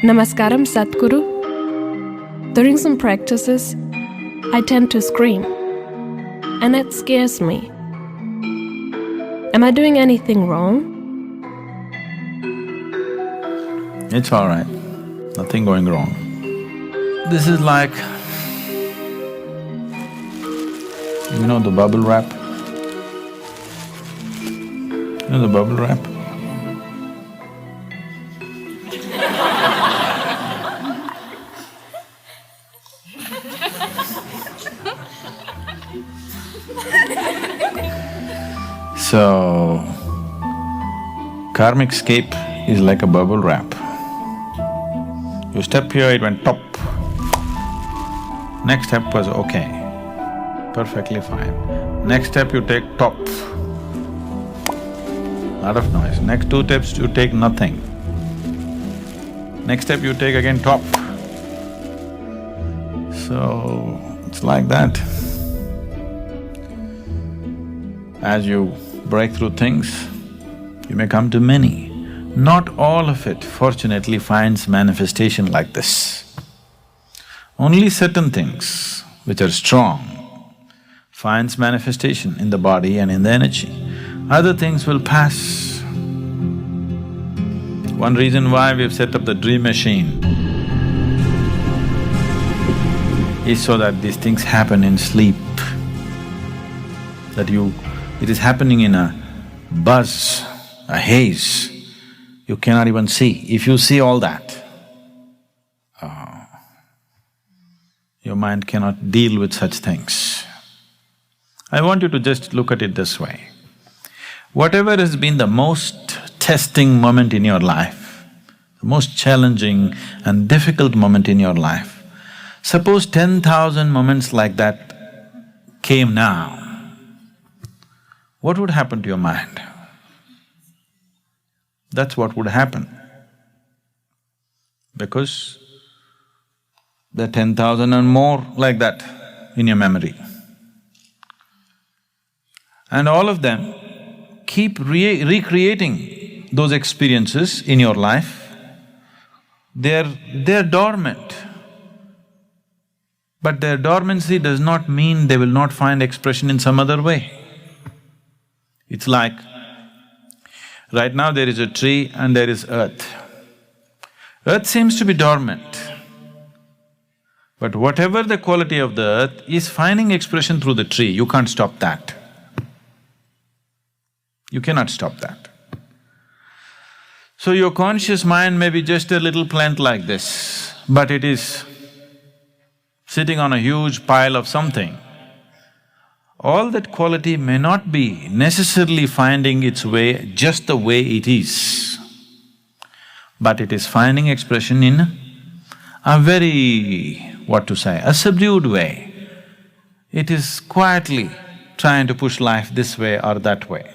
Namaskaram, Sadhguru. During some practices, I tend to scream, and it scares me. Am I doing anything wrong? It's all right, nothing going wrong. This is like, you know the bubble wrap? You know the bubble wrap? So, karmic scape is like a bubble wrap. You step here, it went top. Next step was okay, perfectly fine. Next step you take top, lot of noise. Next 2 steps you take nothing. Next step you take again top. So, it's like that. As you break through things, you may come to many. Not all of it, fortunately, finds manifestation like this. Only certain things which are strong finds manifestation in the body and in the energy. Other things will pass. One reason why we've set up the dream machine is so that these things happen in sleep, that it is happening in a buzz, a haze, you cannot even see. If you see all that, your mind cannot deal with such things. I want you to just look at it this way. Whatever has been the most testing moment in your life, the most challenging and difficult moment in your life, suppose 10,000 moments like that came now, what would happen to your mind? That's what would happen. Because there are 10,000 and more like that in your memory. And all of them keep recreating those experiences in your life. They're dormant. But their dormancy does not mean they will not find expression in some other way. It's like, right now there is a tree and there is earth. Earth seems to be dormant, but whatever the quality of the earth is finding expression through the tree, you can't stop that. You cannot stop that. So your conscious mind may be just a little plant like this, but it is sitting on a huge pile of something. All that quality may not be necessarily finding its way just the way it is, but it is finding expression in a very, a subdued way. It is quietly trying to push life this way or that way.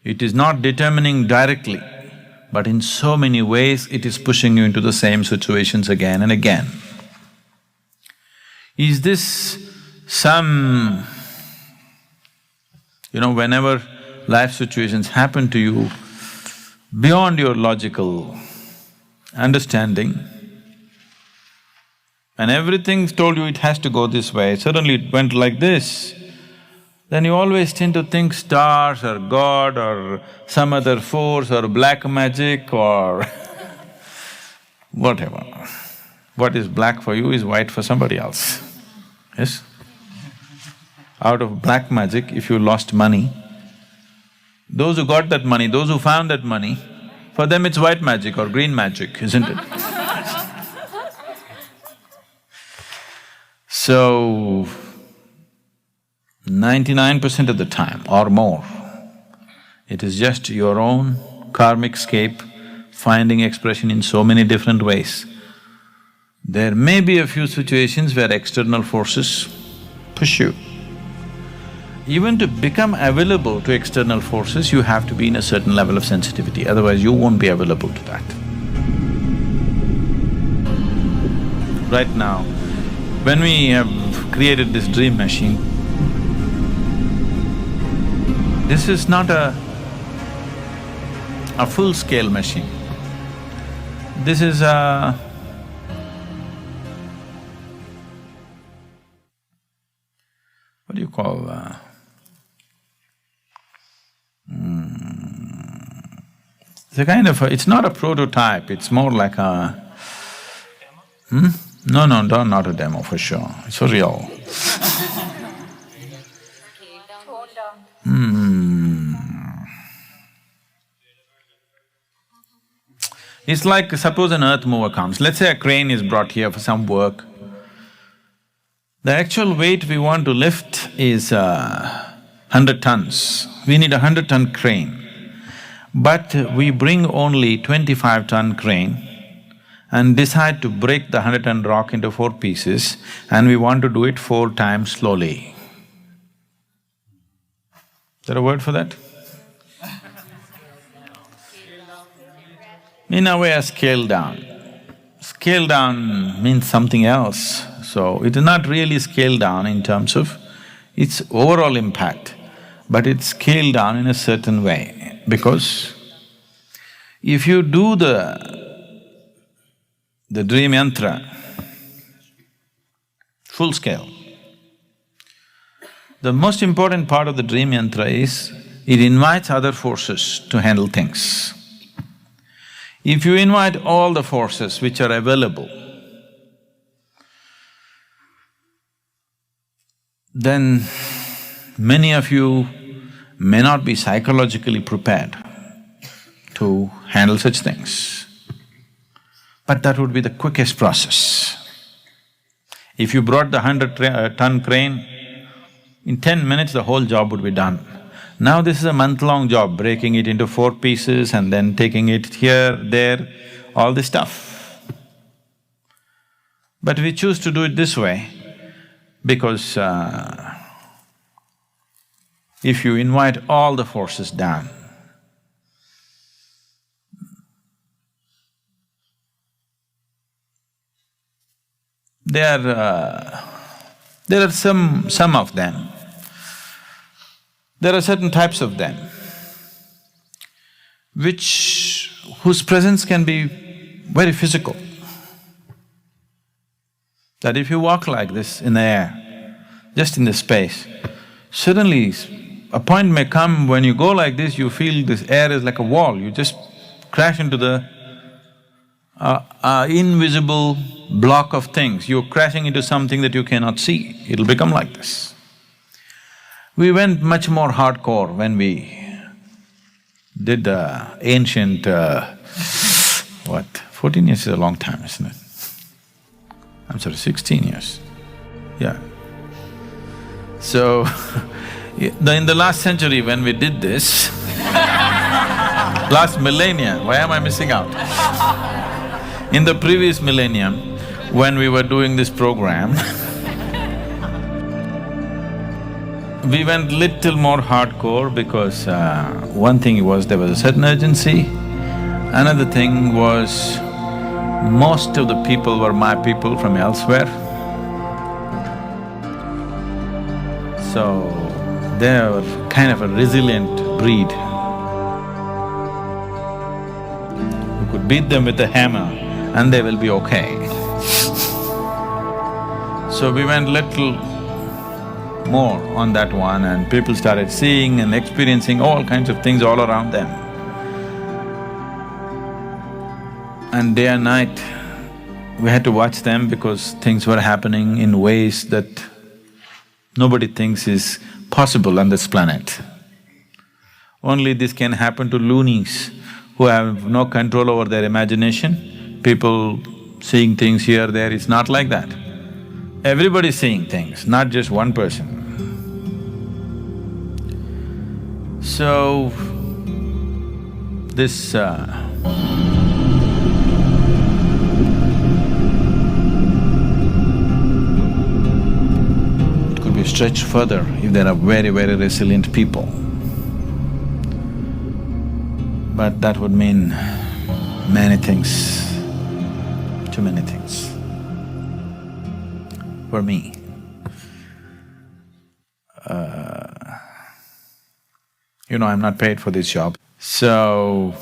It is not determining directly, but in so many ways it is pushing you into the same situations again and again. Is this whenever life situations happen to you beyond your logical understanding, and everything's told you it has to go this way, suddenly it went like this, then you always tend to think stars or God or some other force or black magic or whatever. What is black for you is white for somebody else, yes? Out of black magic, if you lost money, those who got that money, those who found that money, for them it's white magic or green magic, isn't it? So, 99% of the time or more, it is just your own karmic scape finding expression in so many different ways. There may be a few situations where external forces push you. Even to become available to external forces, you have to be in a certain level of sensitivity, otherwise you won't be available to that. Right now, when we have created this dream machine, this is not a full-scale machine. This is what do you call… it's a kind of it's not a prototype, it's more like a… No, not a demo for sure, it's for real. It's like, suppose an earth mover comes, let's say a crane is brought here for some work. The actual weight we want to lift is 100 tons. We need a 100-ton crane. But we bring only 25-ton crane and decide to break the 100-ton rock into 4 pieces, and we want to do it 4 times slowly. Is there a word for that? In a way, a scale down. Scale down means something else. So, it is not really scaled down in terms of its overall impact, but it's scaled down in a certain way. Because if you do the dream yantra, full scale, the most important part of the dream yantra is, it invites other forces to handle things. If you invite all the forces which are available, then many of you may not be psychologically prepared to handle such things. But that would be the quickest process. If you brought the 100-ton crane, in 10 minutes the whole job would be done. Now this is a month-long job, breaking it into 4 pieces and then taking it here, there, all this stuff. But we choose to do it this way because if you invite all the forces down, there are some of them. There are certain types of them whose presence can be very physical. That if you walk like this in the air, just in the space, suddenly a point may come when you go like this, you feel this air is like a wall, you just crash into the invisible block of things, you're crashing into something that you cannot see, it'll become like this. We went much more hardcore when we did the ancient… 14 years is a long time, isn't it? I'm sorry, 16 years. Yeah. So, in the last century when we did this, last millennium, why am I missing out? In the previous millennium, when we were doing this program, we went little more hardcore because one thing was there was a certain urgency, another thing was most of the people were my people from elsewhere. So, they were kind of a resilient breed. You could beat them with a hammer and they will be okay. So we went little more on that one and people started seeing and experiencing all kinds of things all around them. And day and night, we had to watch them because things were happening in ways that nobody thinks is possible on this planet. Only this can happen to loonies who have no control over their imagination. People seeing things here, there, it's not like that. Everybody's seeing things, not just one person. So, this it could be stretched further if there are very, very resilient people. But that would mean many things, too many things for me. I'm not paid for this job, so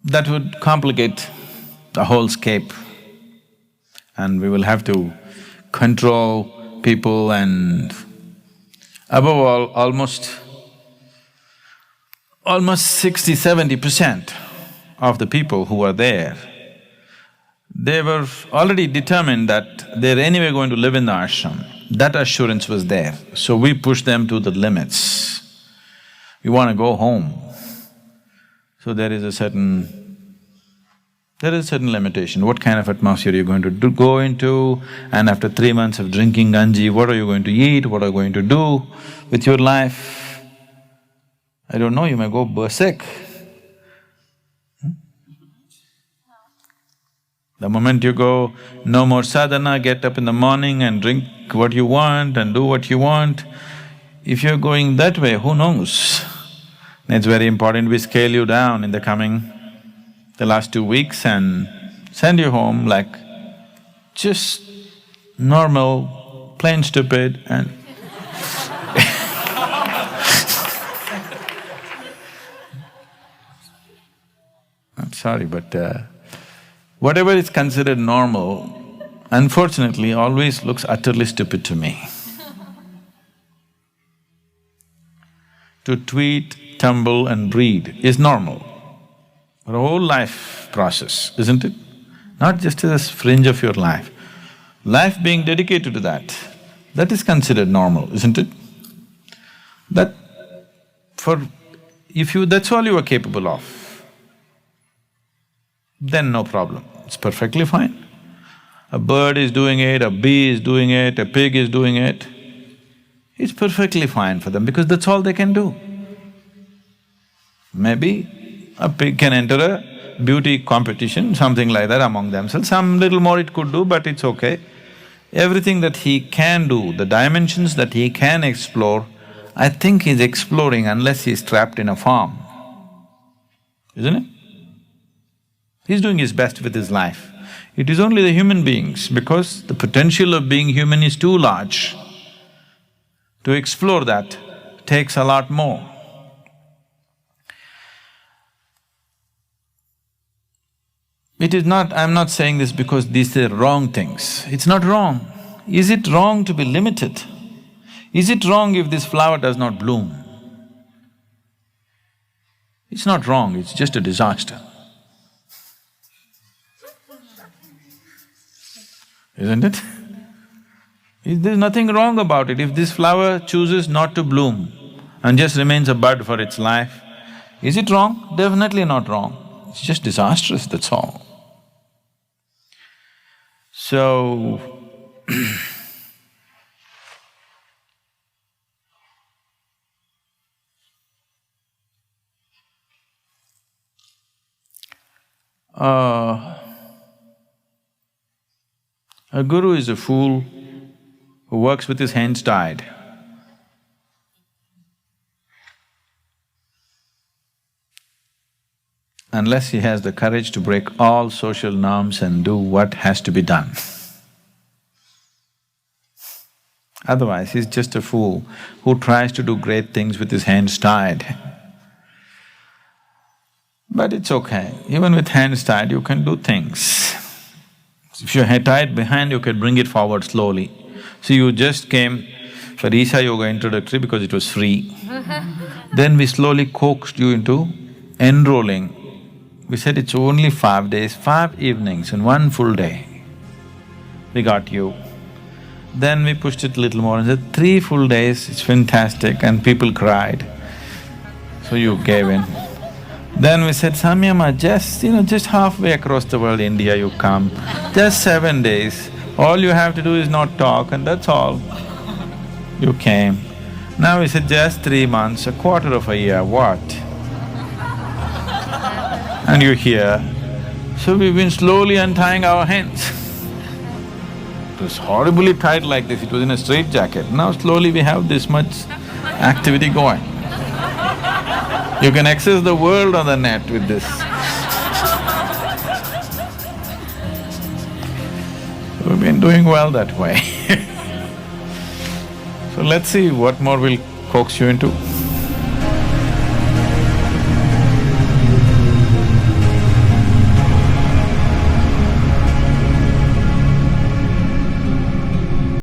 that would complicate the whole scape. And we will have to control people and above all, almost 60–70% of the people who were there, they were already determined that they're anyway going to live in the ashram. That assurance was there, so we pushed them to the limits. We want to go home. So there is a certain limitation. What kind of atmosphere you're going to go into, and after 3 months of drinking ganji, what are you going to eat, what are you going to do with your life? I don't know, you may go berserk. The moment you go, no more sadhana, get up in the morning and drink what you want and do what you want, if you're going that way, who knows? It's very important we scale you down in the last 2 weeks and send you home like just normal, plain stupid and I'm sorry, but whatever is considered normal, unfortunately always looks utterly stupid to me. To tweet, tumble and breed is normal. A whole life process, isn't it? Not just as a fringe of your life. Life being dedicated to that is considered normal, isn't it? That's all you are capable of, then no problem, it's perfectly fine. A bird is doing it, a bee is doing it, a pig is doing it, it's perfectly fine for them because that's all they can do. Maybe a pig can enter a beauty competition, something like that among themselves, some little more it could do, but it's okay. Everything that he can do, the dimensions that he can explore, I think he's exploring unless he's trapped in a farm, isn't it? He's doing his best with his life. It is only the human beings, because the potential of being human is too large. To explore that takes a lot more. It is not… I'm not saying this because these are wrong things. It's not wrong. Is it wrong to be limited? Is it wrong if this flower does not bloom? It's not wrong, it's just a disaster. Isn't it? There's nothing wrong about it. If this flower chooses not to bloom and just remains a bud for its life, is it wrong? Definitely not wrong. It's just disastrous, that's all. So, a guru is a fool who works with his hands tied. Unless he has the courage to break all social norms and do what has to be done. Otherwise, he's just a fool who tries to do great things with his hands tied. But it's okay, even with hands tied you can do things. If you're tied behind, you can bring it forward slowly. So you just came for Isha Yoga introductory because it was free. Then we slowly coaxed you into enrolling. We said it's only 5 days, 5 evenings and 1 full day. We got you. Then we pushed it a little more and said, 3 full days, it's fantastic, and people cried. So you gave in. Then we said, Samyama, just halfway across the world, India you come, just 7 days, all you have to do is not talk and that's all. You came. Now we said just 3 months, a quarter of a year, what? And you're here. So we've been slowly untying our hands. It was horribly tight like this, it was in a straitjacket. Now slowly we have this much activity going. You can access the world on the net with this. We've been doing well that way. So let's see what more we'll coax you into.